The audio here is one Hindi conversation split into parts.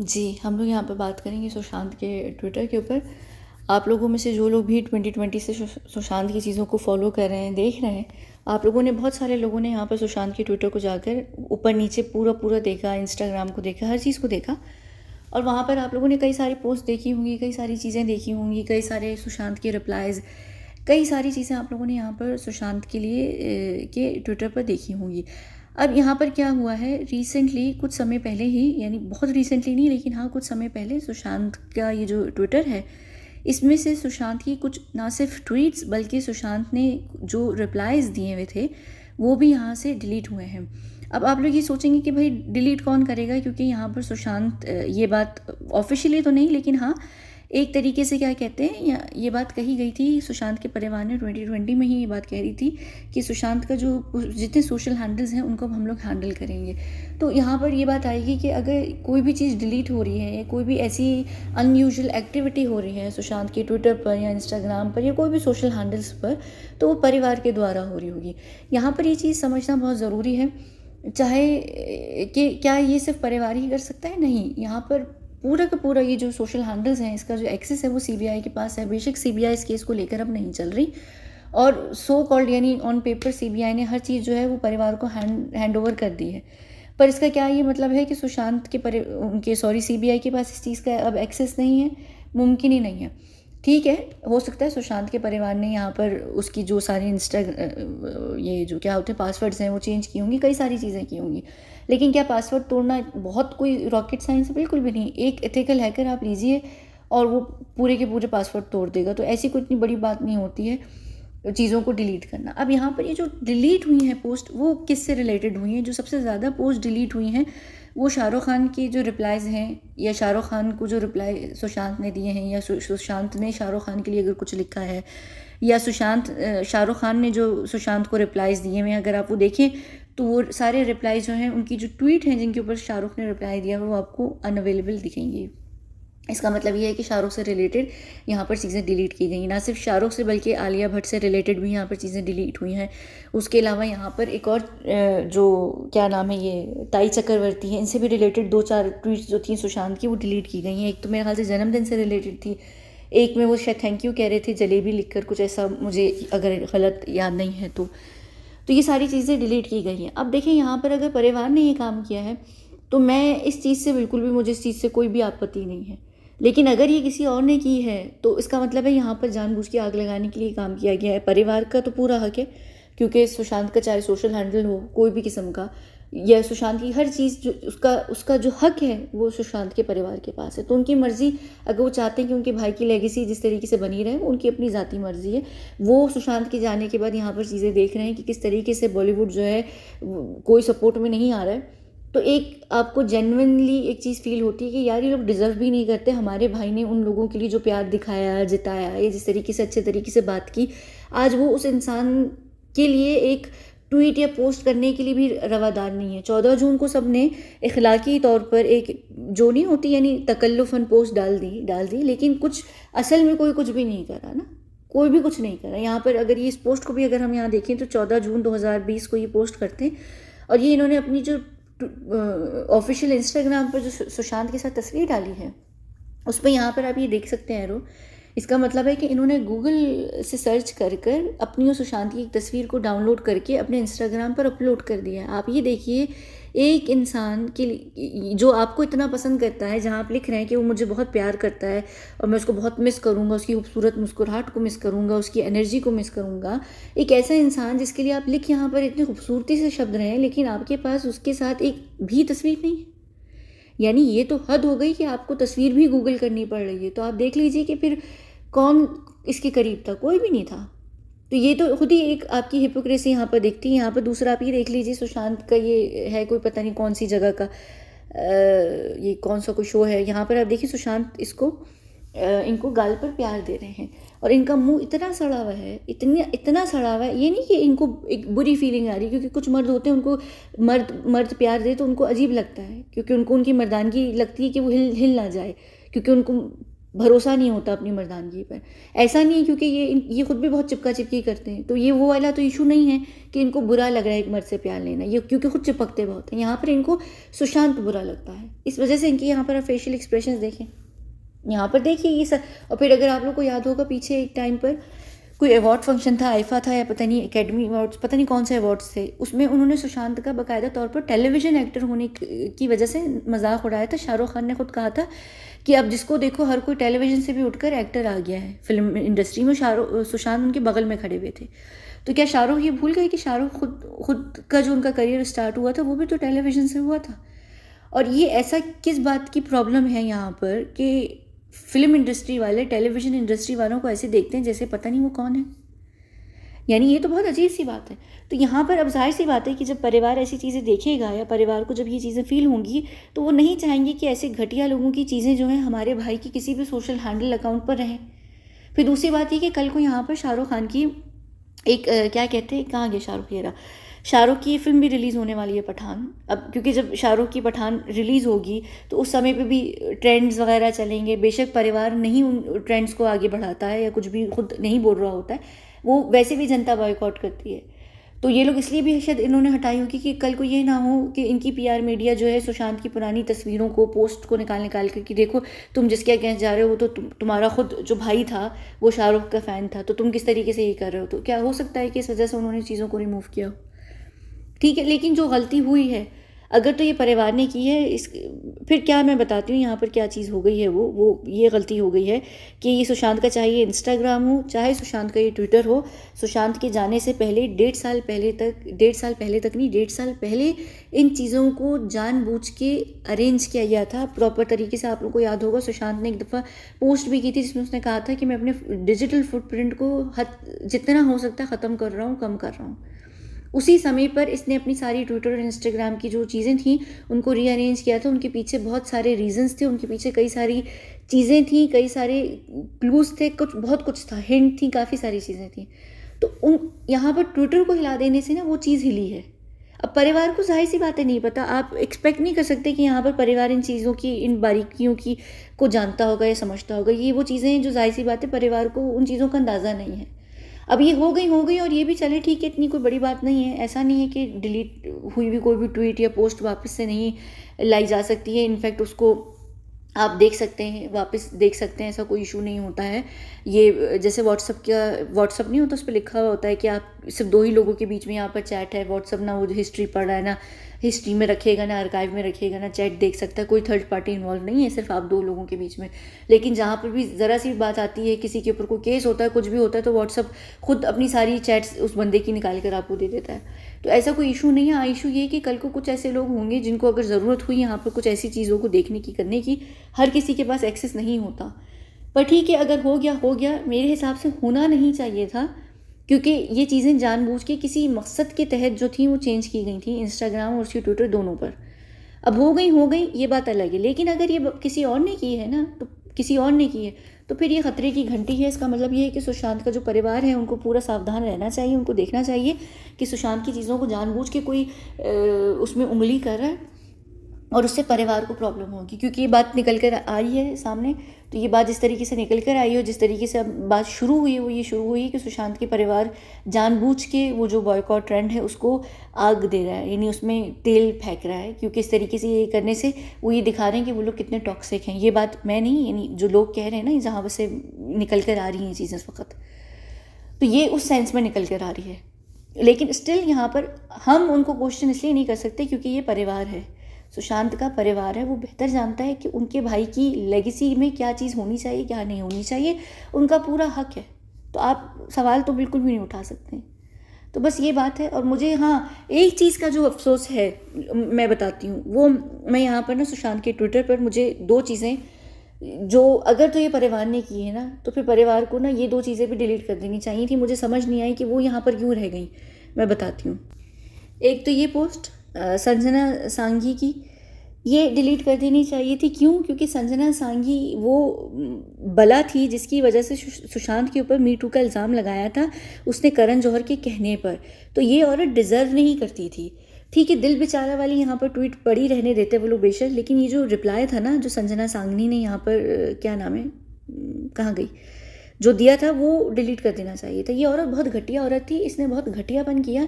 जी, हम लोग यहाँ पे बात करेंगे सुशांत के ट्विटर के ऊपर। आप लोगों में से जो लोग भी 2020 से सुशांत की चीज़ों को फ़ॉलो कर रहे हैं, देख रहे हैं, आप लोगों ने, बहुत सारे लोगों ने यहाँ पर सुशांत के ट्विटर को जाकर ऊपर-नीचे पूरा-पूरा देखा, इंस्टाग्राम को देखा, हर चीज़ को देखा। और वहाँ पर आप लोगों ने कई सारी पोस्ट देखी होंगी, कई सारी चीज़ें देखी होंगी, कई सारे सुशांत के रिप्लाईज़, कई सारी चीज़ें आप लोगों ने यहाँ पर सुशांत के लिए के ट्विटर पर देखी होंगी। अब यहाँ पर क्या हुआ है, रिसेंटली कुछ समय पहले ही, यानी बहुत रिसेंटली नहीं लेकिन हाँ कुछ समय पहले, सुशांत का ये जो ट्विटर है, इसमें से सुशांत की कुछ ना सिर्फ ट्वीट्स बल्कि सुशांत ने जो रिप्लाईज़ दिए हुए थे वो भी यहाँ से डिलीट हुए हैं। अब आप लोग ये सोचेंगे कि भाई डिलीट कौन करेगा, क्योंकि यहाँ पर सुशांत, ये बात ऑफिशियली तो नहीं लेकिन हाँ एक तरीके से क्या कहते हैं, या ये बात कही गई थी, सुशांत के परिवार ने 2020 में ही ये बात कह रही थी कि सुशांत का जो जितने सोशल हैंडल्स हैं उनको हम लोग हैंडल करेंगे। तो यहाँ पर ये बात आएगी कि अगर कोई भी चीज़ डिलीट हो रही है या कोई भी ऐसी अनयूजुअल एक्टिविटी हो रही है सुशांत के ट्विटर पर या इंस्टाग्राम पर या कोई भी सोशल हैंडल्स पर, तो वो परिवार के द्वारा हो रही होगी। यहाँ पर ये चीज़ समझना बहुत ज़रूरी है, चाहे कि क्या ये सिर्फ परिवार ही कर सकता है, नहीं, यहाँ पर पूरा का पूरा ये जो सोशल हैंडल्स हैं इसका जो एक्सेस है वो सीबीआई के पास है। बेशक सीबीआई इस केस को लेकर अब नहीं चल रही, और सो कॉल्ड यानी ऑन पेपर सीबीआई ने हर चीज़ जो है वो परिवार को हैंड ओवर कर दी है। पर इसका क्या ये मतलब है कि सुशांत के सीबीआई के पास इस चीज़ का अब एक्सेस नहीं है? मुमकिन ही नहीं है। ठीक है, हो सकता है सुशांत के परिवार ने यहाँ पर उसकी जो सारी ये जो क्या होते हैं पासवर्ड्स हैं वो चेंज की होंगी, कई सारी चीज़ें की होंगी, लेकिन क्या पासवर्ड तोड़ना बहुत कोई रॉकेट साइंस है? बिल्कुल भी नहीं। एक एथिकल हैकर आप लीजिए और वो पूरे के पूरे पासवर्ड तोड़ देगा, तो ऐसी कोई इतनी बड़ी बात नहीं होती है चीज़ों को डिलीट करना। अब यहाँ पर ये जो डिलीट हुई हैं पोस्ट, वो किससे रिलेटेड हुई हैं? जो सबसे ज़्यादा पोस्ट डिलीट हुई हैं वो शाहरुख खान की जो रिप्लाईज़ हैं, या शाहरुख खान को जो रिप्लाई सुशांत ने दिए हैं, या सुशांत ने शाहरुख खान के लिए अगर कुछ लिखा है, या शाहरुख खान ने जो सुशांत को रिप्लाईज़ दिए हुए हैं, अगर आप वो देखें तो वो सारे रिप्लाई जो हैं उनकी जो ट्वीट हैं जिनके ऊपर शाहरुख ने रिप्लाई दिया वो आपको अनअवेलेबल दिखेंगी। इसका मतलब ये है कि शाहरुख से रिलेटेड यहाँ पर चीज़ें डिलीट की गई। ना सिर्फ शाहरुख से बल्कि आलिया भट्ट से रिलेटेड भी यहाँ पर चीज़ें डिलीट हुई हैं। उसके अलावा यहाँ पर एक और जो क्या नाम है, ये ताई चक्रवर्ती है, इनसे भी रिलेटेड 2-4 ट्वीट्स जो थी सुशांत की वो डिलीट की गई हैं। एक तो मेरे ख्याल से जन्मदिन से रिलेटेड थी, एक में वो शायद थैंक यू कह रहे थे जलेबी लिख कर, कुछ ऐसा, मुझे अगर गलत याद नहीं है तो ये सारी चीज़ें डिलीट की गई हैं। अब देखिए यहाँ पर अगर परिवार ने ये काम किया है तो मैं इस चीज़ से बिल्कुल भी, मुझे इस चीज़ से कोई भी आपत्ति नहीं है, लेकिन अगर ये किसी और ने की है तो इसका मतलब है यहाँ पर जानबूझ के आग लगाने के लिए काम किया गया है। परिवार का तो पूरा हक है, क्योंकि सुशांत का चाहे सोशल हैंडल हो कोई भी किस्म का, या सुशांत की हर चीज़ जो उसका जो हक है वो सुशांत के परिवार के पास है। तो उनकी मर्ज़ी, अगर वो चाहते हैं कि उनके भाई की लेगेसी जिस तरीके से बनी रहे, उनकी अपनी ज़ाती मर्ज़ी है। वो सुशांत के जाने के बाद यहाँ पर चीज़ें देख रहे हैं कि किस तरीके से बॉलीवुड जो है कोई सपोर्ट में नहीं आ रहा है, तो एक आपको जेन्युइनली एक चीज़ फील होती है कि यार ये लोग डिज़र्व भी नहीं करते। हमारे भाई ने उन लोगों के लिए जो प्यार दिखाया, जताया, या जिस तरीके से अच्छे तरीके से बात की, आज वो उस इंसान के लिए एक ट्वीट या पोस्ट करने के लिए भी रवादार नहीं है। 14 जून को सब ने इखलाकी तौर पर एक जो नहीं होती यानी तकल्लुफ़न पोस्ट डाल दी, लेकिन कुछ असल में कोई कुछ भी नहीं करा ना, कोई भी कुछ नहीं करा। यहाँ पर अगर ये इस पोस्ट को भी अगर हम यहाँ देखें तो 14 जून 2020 को ये पोस्ट करते हैं, और ये इन्होंने अपनी जो ऑफिशियल इंस्टाग्राम पर जो सुशांत के साथ तस्वीर डाली है उस पर यहाँ पर आप ये देख सकते हैं एरो, इसका मतलब है कि इन्होंने गूगल से सर्च कर अपनी और सुशांत की एक तस्वीर को डाउनलोड करके अपने इंस्टाग्राम पर अपलोड कर दिया है। आप ये देखिए, एक इंसान के लिए जो आपको इतना पसंद करता है, जहाँ आप लिख रहे हैं कि वो मुझे बहुत प्यार करता है और मैं उसको बहुत मिस करूँगा, उसकी खूबसूरत मुस्कुराहट को मिस करूँगा, उसकी एनर्जी को मिस करूँगा, एक ऐसा इंसान जिसके लिए आप लिख यहाँ पर इतनी खूबसूरती से शब्द रहे हैं, लेकिन आपके पास उसके साथ एक भी तस्वीर नहीं है। यानी ये तो हद हो गई कि आपको तस्वीर भी गूगल करनी पड़ रही है। तो आप देख लीजिए कि फिर कौन इसके करीब था, कोई भी नहीं था। तो ये तो खुद ही एक आपकी हिपोक्रेसी यहाँ पर दिखती है। यहाँ पर दूसरा आप ये देख लीजिए, सुशांत का ये है कोई पता नहीं कौन सी जगह का ये कौन सा कोई शो है, यहाँ पर आप देखिए सुशांत इनको गाल पर प्यार दे रहे हैं और इनका मुंह इतना सड़ा हुआ है, इतना सड़ा हुआ है। ये नहीं कि इनको एक बुरी फीलिंग आ रही है, क्योंकि कुछ मर्द होते हैं उनको मर्द प्यार दे तो उनको अजीब लगता है, क्योंकि उनको उनकी मर्दानगी लगती है कि वो हिल ना जाए, क्योंकि उनको भरोसा नहीं होता अपनी मर्दानगी पर। ऐसा नहीं है क्योंकि ये खुद भी बहुत चिपका चिपकी करते हैं, तो ये वो वाला तो इशू नहीं है कि इनको बुरा लग रहा है एक मर्द से प्यार लेना, ये क्योंकि खुद चिपकते बहुत हैं। यहाँ पर इनको सुशांत बुरा लगता है, इस वजह से इनकी यहाँ पर फेशियल एक्सप्रेशंस देखें, यहाँ पर देखिए ये सब। और फिर अगर आप लोग को याद होगा पीछे एक टाइम पर कोई अवार्ड फंक्शन था, आईफा था या पता नहीं एकेडमी अवार्ड्स, पता नहीं कौन से अवार्ड्स थे, उसमें उन्होंने सुशांत का बाकायदा तौर पर टेलीविज़न एक्टर होने की वजह से मजाक उड़ाया था। शाहरुख खान ने खुद कहा था कि अब जिसको देखो हर कोई टेलीविज़न से भी उठकर एक्टर आ गया है फिल्म इंडस्ट्री में। सुशांत उनके बगल में खड़े हुए थे। तो क्या शाहरुख ये भूल गए कि शाहरुख खुद का जो उनका करियर स्टार्ट हुआ था वो भी तो टेलीविज़न से हुआ था। और ये ऐसा किस बात की प्रॉब्लम है यहाँ पर कि फिल्म इंडस्ट्री वाले टेलीविज़न इंडस्ट्री वालों को ऐसे देखते हैं जैसे पता नहीं वो कौन है। यानी ये तो बहुत अजीब सी बात है। तो यहाँ पर अब जाहिर सी बात है कि जब परिवार ऐसी चीज़ें देखेगा या परिवार को जब ये चीज़ें फील होंगी तो वो नहीं चाहेंगे कि ऐसे घटिया लोगों की चीज़ें जो हैं हमारे भाई की किसी भी सोशल हैंडल अकाउंट पर रहें। फिर दूसरी बात ये कि कल को यहाँ पर शाहरुख खान की एक क्या कहते हैं, कहाँ गया शाहरुख, ये रहा, शाहरुख की फिल्म भी रिलीज़ होने वाली है पठान। अब क्योंकि जब शाहरुख की पठान रिलीज़ होगी तो उस समय पे भी ट्रेंड्स वगैरह चलेंगे। बेशक परिवार नहीं उन ट्रेंड्स को आगे बढ़ाता है या कुछ भी खुद नहीं बोल रहा होता है, वो वैसे भी जनता बॉयकॉट करती है। तो ये लोग इसलिए भी शायद इन्होंने हटाई होगी कि कल को ये ना हो कि इनकी पीआर मीडिया जो है सुशांत की पुरानी तस्वीरों को, पोस्ट को निकाल कर कि देखो तुम जिसके अगेंस्ट जा रहे हो तो तुम्हारा खुद जो भाई था वो शाहरुख का फ़ैन था, तो तुम किस तरीके से ये कर रहे हो। तो क्या हो सकता है कि इस वजह से उन्होंने चीज़ों को रिमूव किया हो। ठीक है, लेकिन जो गलती हुई है अगर तो ये परिवार ने की है, इस फिर क्या मैं बताती हूँ यहाँ पर क्या चीज़ हो गई है। वो ये गलती हो गई है कि ये सुशांत का, चाहे ये इंस्टाग्राम हो चाहे सुशांत का ये ट्विटर हो, सुशांत के जाने से पहले 1.5 साल पहले इन चीज़ों को जानबूझ के अरेंज किया गया था प्रॉपर तरीके से। आप लोगों को याद होगा सुशांत ने एक दफ़ा पोस्ट भी की थी जिसमें उसने कहा था कि मैं अपने डिजिटल फुटप्रिंट को जितना हो सकता है ख़त्म कर रहा हूँ, कम कर रहा हूँ। उसी समय पर इसने अपनी सारी ट्विटर और इंस्टाग्राम की जो चीज़ें थी उनको रीअरेंज किया था। उनके पीछे बहुत सारे रीजंस थे, उनके पीछे कई सारी चीज़ें थी, कई सारे क्लूज़ थे, बहुत कुछ था, हिंट थी, काफ़ी सारी चीज़ें थी। तो यहाँ पर ट्विटर को हिला देने से ना वो चीज़ हिली है। अब परिवार को जाहिर सी बातें नहीं पता, आप एक्सपेक्ट नहीं कर सकते कि यहाँ पर परिवार इन चीज़ों की, इन बारीकियों की को जानता होगा या समझता होगा। ये वो चीज़ें हैं जो जाहिर सी बात है परिवार को उन चीज़ों का अंदाज़ा नहीं है। अब ये हो गई और ये भी चले ठीक है, इतनी कोई बड़ी बात नहीं है। ऐसा नहीं है कि डिलीट हुई भी कोई भी ट्वीट या पोस्ट वापस से नहीं लाई जा सकती है। इनफैक्ट उसको आप देख सकते हैं, वापस देख सकते हैं, ऐसा कोई इशू नहीं होता है। ये जैसे व्हाट्सअप नहीं होता, उस पर लिखा हुआ होता है कि आप सिर्फ 2 ही लोगों के बीच में यहाँ पर चैट है। व्हाट्सअप ना वो हिस्ट्री पढ़ रहा है, ना हिस्ट्री में रखेगा, ना आर्काइव में रखेगा, ना चैट देख सकता है, कोई थर्ड पार्टी इन्वॉल्व नहीं है, सिर्फ आप 2 लोगों के बीच में। लेकिन जहाँ पर भी ज़रा सी बात आती है, किसी के ऊपर कोई केस होता है, कुछ भी होता है, तो व्हाट्सअप खुद अपनी सारी चैट्स उस बंदे की निकाल कर आपको दे देता है। तो ऐसा कोई इशू नहीं है। इशू ये कि कल को कुछ ऐसे लोग होंगे जिनको अगर ज़रूरत हुई यहाँ पर कुछ ऐसी चीज़ों को देखने की, करने की, हर किसी के पास एक्सेस नहीं होता। पर ठीक है, अगर हो गया, मेरे हिसाब से होना नहीं चाहिए था, क्योंकि ये चीज़ें जानबूझ के किसी मकसद के तहत जो थी वो चेंज की गई थी इंस्टाग्राम और उसकी ट्विटर दोनों पर। अब हो गई ये बात अलग है। लेकिन अगर ये किसी और ने की है ना, तो किसी और ने की है तो फिर ये ख़तरे की घंटी है। इसका मतलब ये है कि सुशांत का जो परिवार है उनको पूरा सावधान रहना चाहिए, उनको देखना चाहिए कि सुशांत की चीज़ों को जानबूझ के कोई उसमें उंगली कर रहा है और उससे परिवार को प्रॉब्लम होगी। क्योंकि ये बात निकल कर आई है सामने, तो ये बात जिस तरीके से निकल कर आई है, जिस तरीके से अब बात शुरू हुई है, वो ये शुरू हुई है कि सुशांत के परिवार जानबूझ के वो जो बॉयकॉट ट्रेंड है उसको आग दे रहा है, यानी उसमें तेल फेंक रहा है। क्योंकि इस तरीके से ये करने से वो ये दिखा रहे हैं कि वो लोग कितने टॉक्सिक हैं। ये बात मैं नहीं, यानी जो लोग कह रहे हैं ना, जहाँ से निकल कर आ रही हैं चीज़ें इस वक्त, तो ये उस सेंस में निकल कर आ रही है। लेकिन स्टिल यहाँ पर हम उनको क्वेश्चन इसलिए नहीं कर सकते क्योंकि ये परिवार है, सुशांत का परिवार है। वो बेहतर जानता है कि उनके भाई की लेगेसी में क्या चीज़ होनी चाहिए, क्या नहीं होनी चाहिए, उनका पूरा हक है। तो आप सवाल तो बिल्कुल भी नहीं उठा सकते। तो बस ये बात है। और मुझे एक चीज़ का जो अफसोस है मैं बताती हूँ, वो मैं यहाँ पर ना सुशांत के ट्विटर पर मुझे 2 चीज़ें जो, अगर तो ये परिवार ने की है ना, तो फिर परिवार को ना ये 2 चीज़ें भी डिलीट कर देनी चाहिए थी। मुझे समझ नहीं आई कि वो यहाँ पर क्यों रह गई। मैं बताती हूँ। एक तो ये पोस्ट संजना सांघी की, ये डिलीट कर देनी चाहिए थी। क्यों? क्योंकि संजना सांघी वो बला थी जिसकी वजह से सुशांत के ऊपर मीटू का इल्ज़ाम लगाया था उसने करण जौहर के कहने पर। तो ये औरत डिज़र्व नहीं करती थी। ठीक है, दिल बेचारा वाली यहाँ पर ट्वीट पड़ी रहने देते वो लोग बेशक, लेकिन ये जो रिप्लाई था ना, जो संजना सांघी ने यहाँ पर, क्या नाम है, कहाँ गई, जो दिया था वो डिलीट कर देना चाहिए था। ये औरत बहुत घटिया औरत थी, इसने बहुत घटियापन किया।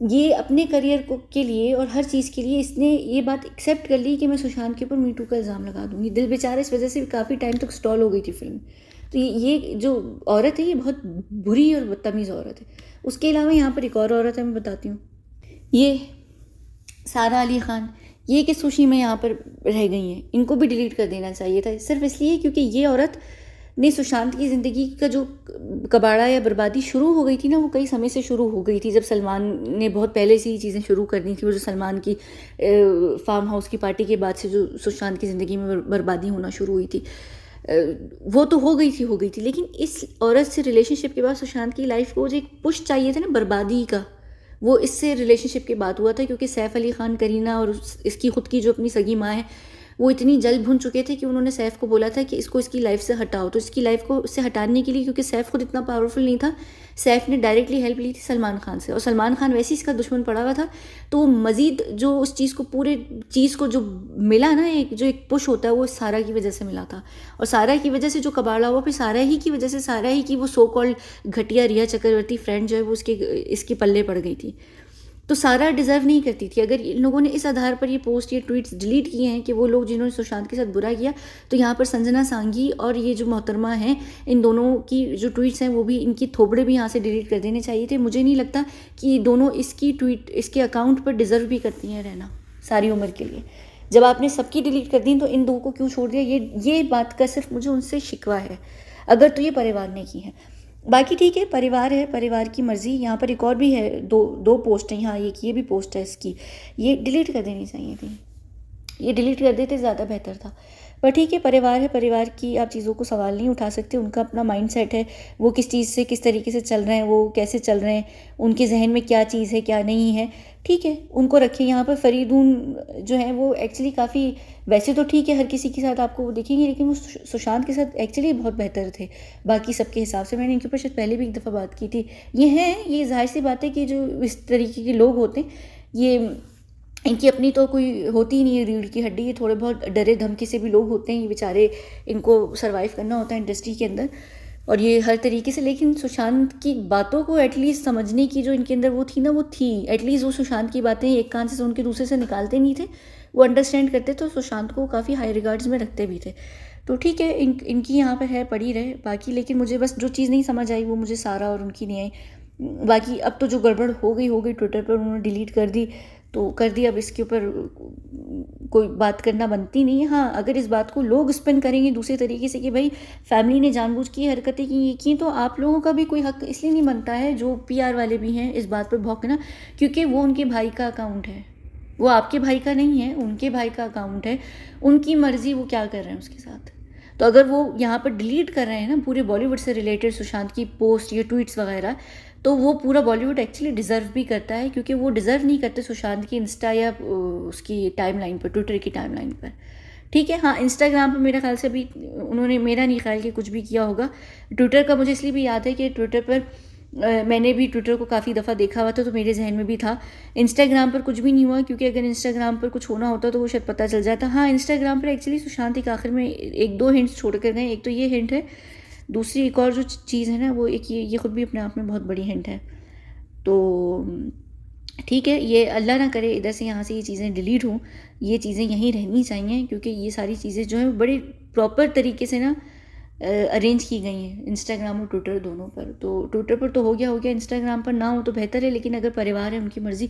ये अपने करियर को के लिए और हर चीज़ के लिए इसने ये बात एक्सेप्ट कर ली कि मैं सुशांत के ऊपर मीटू का इल्ज़ाम लगा दूंगी। दिल बेचारा इस वजह से काफ़ी टाइम तक स्टॉल हो गई थी फिल्म। तो ये जो औरत है ये बहुत बुरी और बदतमीज़ औरत है। उसके अलावा यहाँ पर एक और औरत है, मैं बताती हूँ, ये सारा अली ख़ान, ये किस खुशी में यहाँ पर रह गई हैं। इनको भी डिलीट कर देना चाहिए था, सिर्फ इसलिए क्योंकि ये औरत ने सुशांत की ज़िंदगी का जो कबाड़ा या बर्बादी शुरू हो गई थी ना, वो कई समय से शुरू हो गई थी। जब सलमान ने बहुत पहले से ही चीज़ें शुरू करनी थी, वो जो सलमान की फार्म हाउस की पार्टी के बाद से जो सुशांत की ज़िंदगी में बर्बादी होना शुरू हुई थी, वो तो हो गई थी। लेकिन इस औरत से रिलेशनशिप के बाद सुशांत की लाइफ को जो एक पुश चाहिए था ना बर्बादी का, वो इससे रिलेशनशिप के बाद हुआ था। क्योंकि सैफ अली ख़ान, करीना और इसकी ख़ुद की जो अपनी सगी माँ है, वो इतनी जल भुन चुके थे कि उन्होंने सैफ को बोला था कि इसको इसकी लाइफ से हटाओ। तो इसकी लाइफ को इससे हटाने के लिए, क्योंकि सैफ खुद इतना पावरफुल नहीं था, सैफ ने डायरेक्टली हेल्प ली थी सलमान खान से, और सलमान खान वैसे ही इसका दुश्मन पड़ा हुआ था। तो वो मज़ीद जो उस चीज़ को, पूरे चीज़ को जो मिला ना, एक पुश होता है, वो सारा की वजह से मिला था। और सारा की वजह से जो कबाड़ा हुआ, फिर सारा ही की वजह से, सारा ही की वो सो कॉल्ड घटिया रिया चक्रवर्ती फ्रेंड जो है वो इसके पल्ले पड़ गई थी। तो सारा डिज़र्व नहीं करती थी। अगर इन लोगों ने इस आधार पर ये पोस्ट, ये ट्वीट्स डिलीट किए हैं कि वो लोग जिन्होंने सुशांत के साथ बुरा किया, तो यहाँ पर संजना सांघी और ये जो मोहतरमा हैं, इन दोनों की जो ट्वीट्स हैं वो भी, इनकी थोबड़े भी यहाँ से डिलीट कर देने चाहिए थे। मुझे नहीं लगता कि दोनों इसके अकाउंट पर डिज़र्व भी करती हैं रहना सारी उम्र के लिए। जब आपने सबकी डिलीट कर दी तो इन दो को क्यों छोड़ दिया? ये बात का सिर्फ मुझे उनसे शिकवा है, अगर तो ये परिवार ने की है। बाकी ठीक है, परिवार है, परिवार की मर्ज़ी। यहाँ पर एक और भी है, दो पोस्ट हैं यहाँ, ये भी पोस्ट है इसकी, ये डिलीट कर देनी चाहिए थी। ये डिलीट कर देते ज़्यादा बेहतर था। पर ठीक है, परिवार है, परिवार की आप चीज़ों को सवाल नहीं उठा सकते। उनका अपना माइंड सेट है, वो किस चीज़ से किस तरीके से चल रहे हैं, वो कैसे चल रहे हैं, उनके जहन में क्या चीज़ है क्या नहीं है, ठीक है, उनको रखें। यहाँ पर फरीदून जो है वो एक्चुअली काफ़ी, वैसे तो ठीक है हर किसी के साथ आपको वो दिखेंगे, लेकिन वो सुशांत के साथ एक्चुअली बहुत बेहतर थे बाकी सबके हिसाब से। मैंने इनके ऊपर शायद पहले भी एक दफ़ा बात की थी। ये जाहिर सी बात है कि जो इस तरीके के लोग होते हैं, ये इनकी अपनी तो कोई होती ही नहीं है रीढ़ की हड्डी। ये थोड़े बहुत डरे धमकी से भी लोग होते हैं, ये बेचारे, इनको सर्वाइव करना होता है इंडस्ट्री के अंदर, और ये हर तरीके से। लेकिन सुशांत की बातों को एटलीस्ट समझने की जो इनके अंदर वो थी ना, वो थी एटलीस्ट। वो सुशांत की बातें एक कान से सुन के दूसरे से निकालते नहीं थे, वो अंडरस्टैंड करते, तो सुशांत को काफ़ी हाई रिगार्ड्स में रखते भी थे। तो ठीक है, इनकी यहाँ पर है, पड़ी रहे बाकी। लेकिन मुझे बस जो चीज़ नहीं समझ आई वो मुझे सारा और उनकी नहीं आई। बाकी अब तो जो गड़बड़ हो गई ट्विटर पर उन्होंने डिलीट कर दी तो कर दी, अब इसके ऊपर कोई बात करना बनती नहीं है। हाँ, अगर इस बात को लोग स्पिन करेंगे दूसरे तरीके से कि भाई फैमिली ने जानबूझ की हरकतें की, तो आप लोगों का भी कोई हक इसलिए नहीं बनता है, जो पीआर वाले भी हैं, इस बात पर भौंकना, क्योंकि वो उनके भाई का अकाउंट है, वो आपके भाई का नहीं है, उनके भाई का अकाउंट है, उनकी मर्जी वो क्या कर रहे हैं उसके साथ। तो अगर वो यहाँ पर डिलीट कर रहे हैं ना पूरे बॉलीवुड से रिलेटेड सुशांत की पोस्ट या ट्वीट्स वगैरह, तो वो पूरा बॉलीवुड एक्चुअली डिज़र्व भी करता है, क्योंकि वो डिज़र्व नहीं करते सुशांत की इंस्टा या उसकी टाइमलाइन पर, ट्विटर की टाइमलाइन पर। ठीक है, हाँ, इंस्टाग्राम पर मेरे ख्याल से भी उन्होंने, मेरा नहीं ख्याल कि कुछ भी किया होगा। ट्विटर का मुझे इसलिए भी याद है कि ट्विटर पर मैंने भी ट्विटर को काफ़ी दफ़ा देखा हुआ था, तो मेरे जहन में भी था। इंस्टाग्राम पर कुछ भी नहीं हुआ, क्योंकि अगर इंस्टाग्राम पर कुछ होना होता तो वो शायद पता चल जाता। हाँ, इंस्टाग्राम पर एक्चुअली सुशांत एक आखिर में एक दो हिंट्स छोड़ कर गए। एक तो ये हिंट है, दूसरी एक और जो चीज़ है ना, वो एक ये ख़ुद भी अपने आप में बहुत बड़ी हिंट है। तो ठीक है, ये अल्लाह ना करे इधर से यहाँ से ये चीज़ें डिलीट हों, ये चीज़ें यहीं रहनी चाहिए, क्योंकि ये सारी चीज़ें जो हैं बड़े प्रॉपर तरीके से ना अरेंज की गई हैं इंस्टाग्राम और ट्विटर दोनों पर। तो ट्विटर पर तो हो गया, इंस्टाग्राम पर ना हो तो बेहतर है। लेकिन अगर परिवार है, उनकी मर्ज़ी,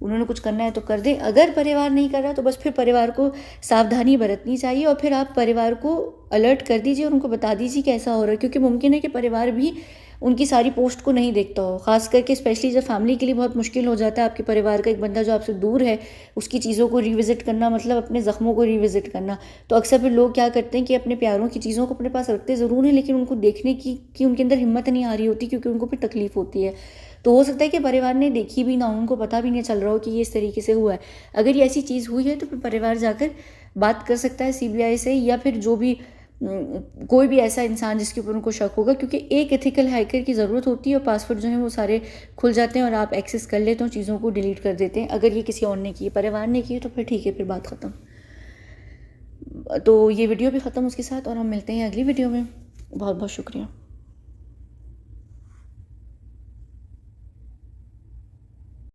उन्होंने कुछ करना है तो कर दें। अगर परिवार नहीं कर रहा तो बस फिर परिवार को सावधानी बरतनी चाहिए, और फिर आप परिवार को अलर्ट कर दीजिए और उनको बता दीजिए कि ऐसा हो रहा है, क्योंकि मुमकिन है कि परिवार भी उनकी सारी पोस्ट को नहीं देखता हो। ख़ास करके स्पेशली जब फैमिली के लिए बहुत मुश्किल हो जाता है, आपके परिवार का एक बंदा जो आपसे दूर है, उसकी चीज़ों को रिविज़िट करना मतलब अपने ज़ख्मों को रिविज़िट करना। तो अक्सर फिर लोग क्या करते हैं कि अपने प्यारों की चीज़ों को अपने पास रखते ज़रूर हैं, लेकिन उनको देखने की उनके अंदर हिम्मत नहीं आ रही होती, क्योंकि उनको फिर तकलीफ़ होती है। तो हो सकता है कि परिवार ने देखी भी ना हो, उनको पता भी नहीं चल रहा हो कि ये इस तरीके से हुआ है। अगर ये ऐसी चीज़ हुई है तो फिर परिवार जाकर बात कर सकता है सीबीआई से, या फिर जो भी कोई भी ऐसा इंसान जिसके ऊपर उनको शक होगा, क्योंकि एक एथिकल हैकर की ज़रूरत होती है, और पासवर्ड जो है वो सारे खुल जाते हैं और आप एक्सेस कर लेते हो, चीज़ों को डिलीट कर देते हैं। अगर ये किसी और ने की, परिवार ने की, तो फिर ठीक है, फिर बात ख़त्म। तो ये वीडियो भी ख़त्म उसके साथ, और हम मिलते हैं अगली वीडियो में। बहुत बहुत शुक्रिया।